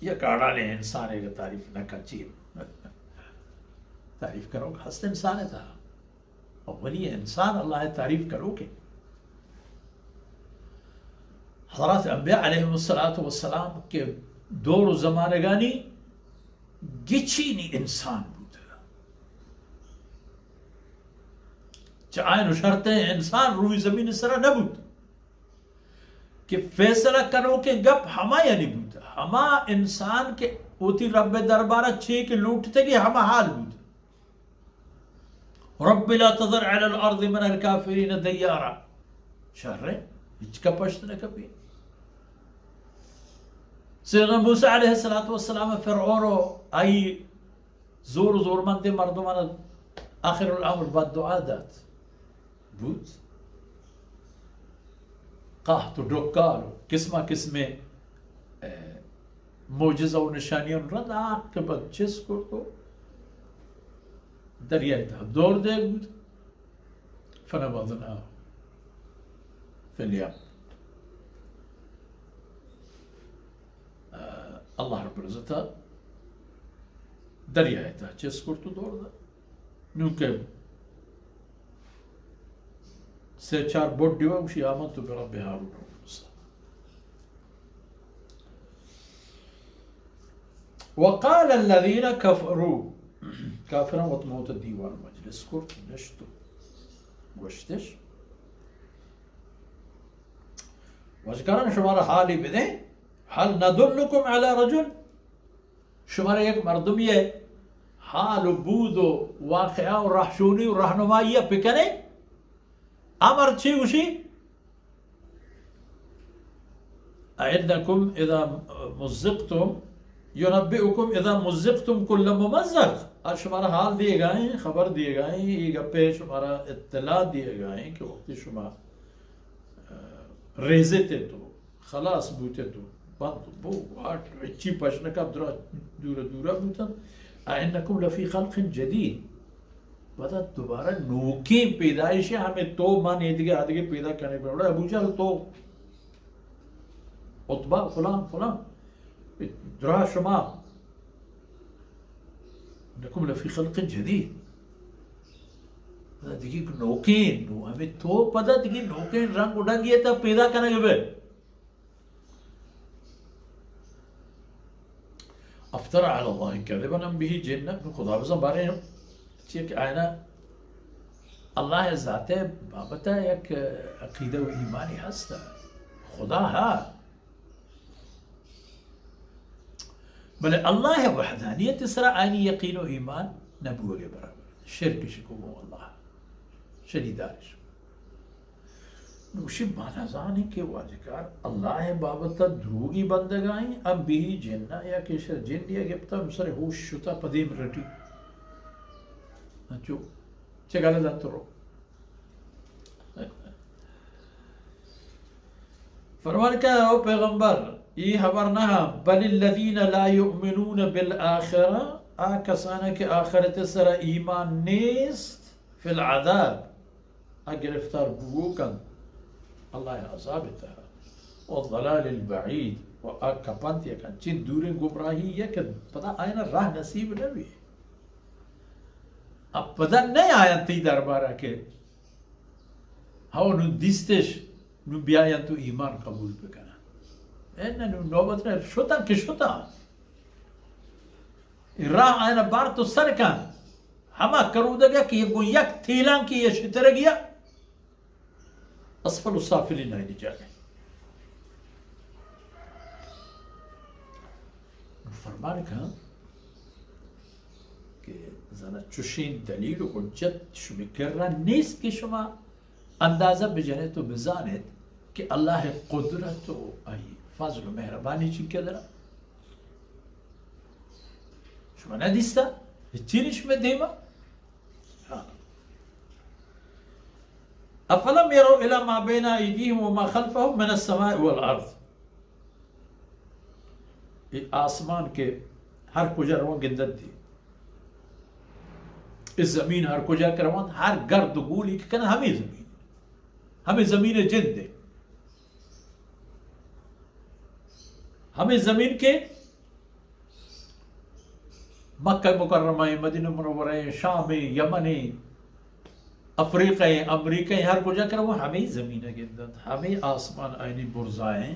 یہ کاڑالے انسان ہے کہ تعریف نہ کچیر تعریف کرو گا ہست انسان ہے تھا اولی انسان اللہ تعریف کرو گے حضرات انبیاء علیہ السلام کے دور و زمانگانی گچینی انسان بود چاہین و شرط انسان روی زمین سرا نبود کہ فیصلہ کرو کہ گپ ہما یعنی بود ہما انسان کے اوتی رب دربارہ چھے کہ لوٹتے گی ہما حال بود رب لا تذر علی الارض من الکافرین دیارا شہر رہے ہچ کا پشت نہ کبھی سیدنا موسیٰ علیہ السلام فرعون آئی زور مند مردمان آخر الامر بعد دعا داد بود قحط و ڈکار قسمہ معجزہ و نشانیوں رد عاقبت چیز کو تو دریائے تھا دور دے بود فنبذناہ فی الیم اللہ رب العزت دریائے تھا چیز کو تو دور دا نونکہ سے چار بوٹ دیوا وشی آمنتو برب هارون وموسى وقال الذين كفروا كافرا وطموت الديوان مجلس كرت نشتو وشتش وذكرنا شمارا حالي بدے هل ندلكم على رجل شمارا یک مردمی ہے حال و بود و واقعہ و رحشونی و رہنمائی پکنے امر چی وشی اعنکم اذا مزقتم ينبئكم اذا مزقتم كل ممزق آج شمارا حال دیے گئے خبر دیے گئے یہ گپے شمارا اطلاع دیے گئے کہ وقتی شما ریزے تے تو خلاص بوتے تو بند بو واٹ اچھی پشنکا دورا بوتا اعنکم لفی خلق جدید بتا دوبارہ نوکی پیدائش ہے ہمیں تو مان ایدگے آدھگے پیدا کرنے پر رہا ہے ابو جہل تو عطبہ فلان درہ شما نکم لفی خلق جدید بتا دیکھی نوکین نو ہمیں تو پتا دیکھی نوکین رنگ اڑنگ یہ تا پیدا کرنے کے بے افترا علی اللہ کذبا ام به جنہ خدا بزن بارے ہیں چیئے کہ آئینا اللہ ذات بابتا یک عقیدہ و ایمانی ہستا خدا ہا بلے اللہ وحدانیت اسرا آئینی یقین و ایمان نبوہ کے برابر شرک شکو وہ اللہ شدیدارش نوشی مانا زانی کہ واجکار اللہ بابتا دروگی بندگائیں اب بھی جنہ یا کشر جن یا گپتا مسر ہوش شتا پدیم رٹی جو چگالے داتو رو فرمان کہا او پیغمبر یہ خبر نہ بل الذین لا یؤمنون بالآخرہ آکسانا کے آخرت سر ایمان نیست فی العذاب گرفتار بگو کن اللہ عذاب تہا والضلال البعید و کپنت یکن چین دور گمراہی یکن پتا آئینا راہ نصیب نوی اب پتا نہیں آیا تی دربارہ کے ہاو نو دیستش نو بیایا تو ایمان قبول بکنا اینا نو نوبت رہے شتا کہ شتا راہ آئینا بار تو سر کن ہما کرو دگا کہ یہ کوئی یک تھیلان کی یہ شتر گیا اسفل السافلین نہیں جانے فرمان کہا کہ زنا چوشین دلیل و حجت شما کرنا نیست کہ شما اندازہ بجنے تو بزاند کہ اللہ قدرت و فضل و مہربانی چی کدرا شما ندیستا چینش میں دیما افلم يروا الى ما بين ايديهم وما خلفهم من السماء والارض آسمان کے ہر کجا روان گندت دی اس زمین ہر کجا کروان ہر گرد گولی کہ کنا ہمیں زمین جن دے ہمیں زمین کے مکہ مکرمہ مدینہ منورہ شام یمن افریقہ امریکہ ہر کجا کر وہ ہمیں زمین گندت ہمیں آسمان آئینی برزائیں